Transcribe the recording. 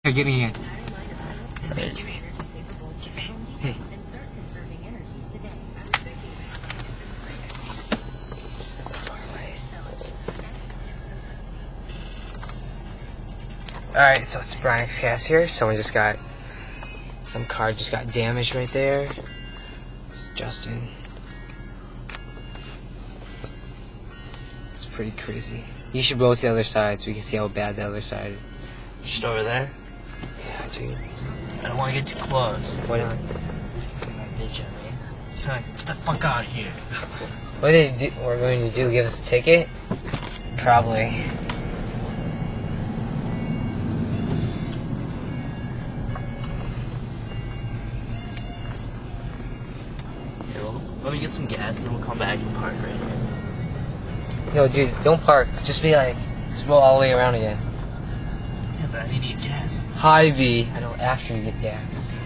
Here, get me in. Hey, give me. Hey. So far away. Alright, so it's Brian Cast here. Some car just got damaged right there. It's Justin. It's pretty crazy. You should roll to the other side so we can see how bad the other side is. Just over there? Yeah, dude. I don't want to get too close. Why not? Take my bitch at me. Get the fuck out of here. What are they do? We're going to do? Give us a ticket? Probably. Here, well, let me get some gas, then we'll come back and park right here. No, dude, don't park. Just roll all the way around again. Yeah, but I need to get gas. Hy-Vee. I know, after you get gas.